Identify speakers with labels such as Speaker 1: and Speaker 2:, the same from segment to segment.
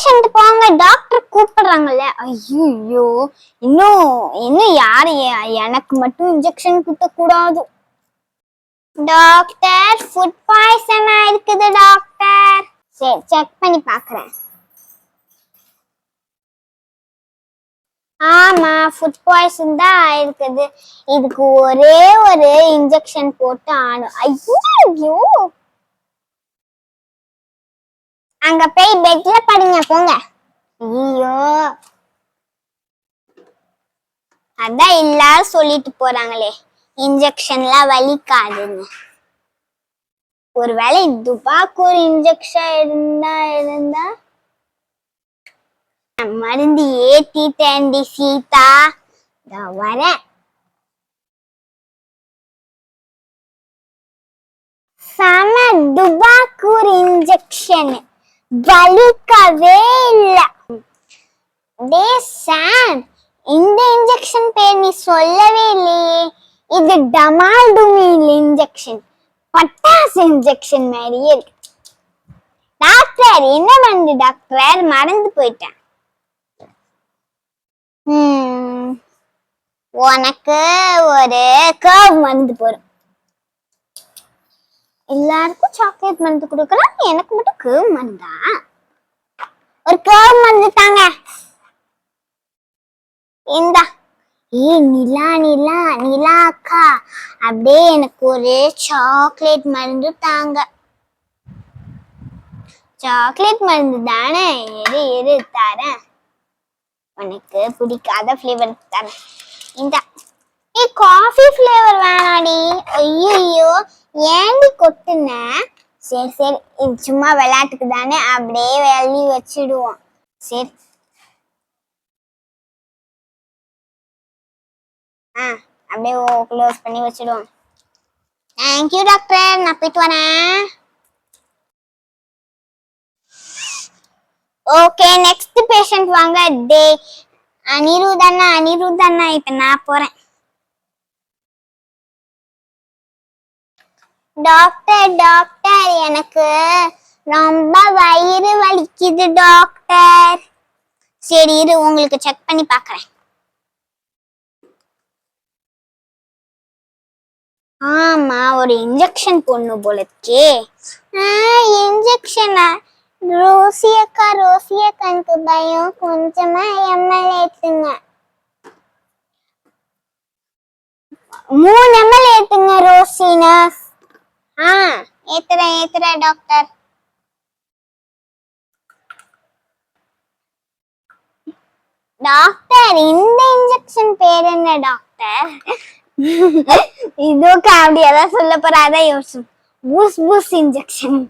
Speaker 1: Patient போங்க, doctor கூப்பிடுறாங்கல்ல. ஐயோ, இன்னும் இன்னும் யாரு எனக்கு மட்டும் இன்ஜெக்ஷன் குத்த கூடாது. டாக்டர், ஃபுட் பாய்சன் ஆயிருக்குது டாக்டர். சரி, செக் பண்ணி பாக்குறேன். ஆமா, ஃபுட் பாய்சன் தான் ஆயிருக்குது. இதுக்கு ஒரே ஒரு இன்ஜெக்ஷன் போட்டு ஆனும். ஐயோ, அங்க போய் பெட்ல படுங்க போங்க. ஐயோ, அதான் எல்லாரும் சொல்லிட்டு போறாங்களே இன்ஜெக்ஷன்லாம் வலிக்காதுன்னு. ஒருவேளை துபாக்கு ஒரு இன்ஜெக்ஷன் இருந்தா மருந்து ஏத்திட்டேன்டி சீதா, வரேன். சம துபாக்கு ஒரு இன்ஜெக்ஷன் வலிக்கவே இல்ல. சாம், இந்த இன்ஜெக்ஷன் பேர் நீ சொல்லவே இல்லையே. இது டமால்டுமில் இன்ஜெக்ஷன், பட்டாசு இன்ஜெக்ஷன் மாதிரியே இருக்கு. டாக்டர், என்ன மருந்து டாக்டர்? மறந்து போயிட்டேன். உனக்கு ஒரு கர்வ் மருந்து போடும். எல்லாருக்கும் சாக்லேட் மருந்து கொடுக்கலாம், எனக்கு மட்டும் கர்வ் மருந்தா? ஒரு கர்வ் மருந்து தாங்க. இந்தா. நிலா நிலா நிலா அக்கா, அப்படியே எனக்கு ஒரு சாக்லேட் மருந்து தாங்க. சாக்லேட் மருந்து தானே, எது தரேன். உனக்கு பிடிக்காத ஃப்ளேவர் தரேன். இந்த காஃபி ஃப்ளேவர் வேணாடி. ஐயோ, ஏண்டி கொட்டுன? சரி சரி, இது சும்மா விளையாட்டுக்கு தானே, அப்படியே வெளியே வச்சிடுவோம். சரி, அப்படியே க்ளோஸ் பண்ணி வச்சிடுவோம். தேங்க்யூ டாக்டர், நான் போயிட்டு வரேன். ஓகே, நெக்ஸ்ட் பேஷண்ட் வாங்க. அனிருத்தண்ணா, இப்ப நான் போறேன். டாக்டர், எனக்கு ரொம்ப வயிறு வலிக்குது டாக்டர். சரி இரு, உங்களுக்கு செக் பண்ணி பாக்குறேன். ஆமா, ஒரு இன்ஜெக்ஷன் போடணும் போல இருக்கே. இன்ஜெக்ஷனா? ரோசி அக்கானுக்கு பயம், கொஞ்சமா எம்எல் ஏத்துங்க. 3 எம்எல் ஏத்துங்க ரோசினா. ஏத்துறேன் டாக்டர். டாக்டர், இந்த இன்ஜெக்ஷன் பேர் என்ன டாக்டர்? இதோ காமெடியா தான் சொல்ல போற, அதான் யோசிச்சு. பூஸ் இன்ஜெக்ஷன்.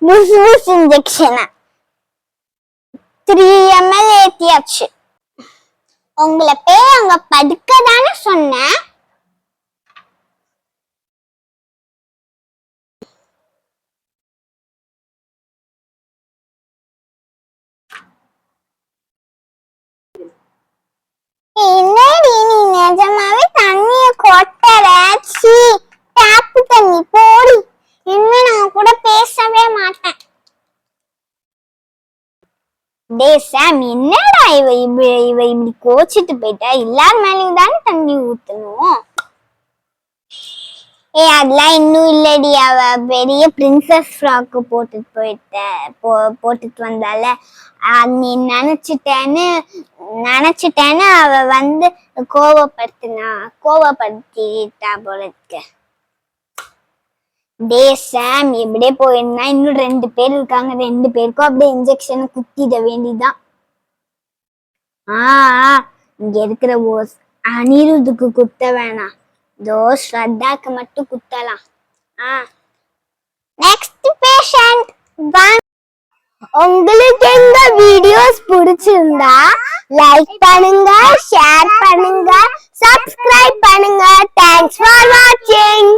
Speaker 1: பூஸ் இன்ஜெக்ஷனா? 3 ml ஏத்தியாச்சு. உங்களை போய் அங்க படுக்க தானே சொன்னேன். என்னடி நீ நிஜமாவே தண்ணிய கொட்டற? டாப்பு தண்ணி போடி. இனிமே நான் கூட பேசவே மாட்டேன். சாம், என்னடா இவ இப்படி கோச்சிட்டு போயிட்டா? எல்லார் மேலயும் தானே தண்ணி ஊத்தணும். அதெல்லாம் இன்னும் இல்லடி, அவ பெரிய பிரின்சஸ் ஃப்ராக் போட்டுட்டு வந்தால, நீ நினைச்சிட்டேன்னு அவ வந்து கோவப்படுத்திட்டா போல இருக்கு. சாம், எப்படியே போயிருந்தா இன்னும் 2 பேர் இருக்காங்க, 2 பேருக்கும் அப்படியே இன்ஜெக்ஷன் குத்திட வேண்டிதான். இங்க இருக்கிற அனிருத்துக்கு குத்த வேணாம், ஸ்ரத்தாக்கு மட்டும் குத்தலாம். Next patient. உங்களுக்கு எங்க வீடியோஸ் பிடிச்சிருந்தா லைக் பண்ணுங்க, ஷேர் பண்ணுங்க, சப்ஸ்கிரைப் பண்ணுங்க. தேங்க்ஸ் ஃபார் வாட்சிங்.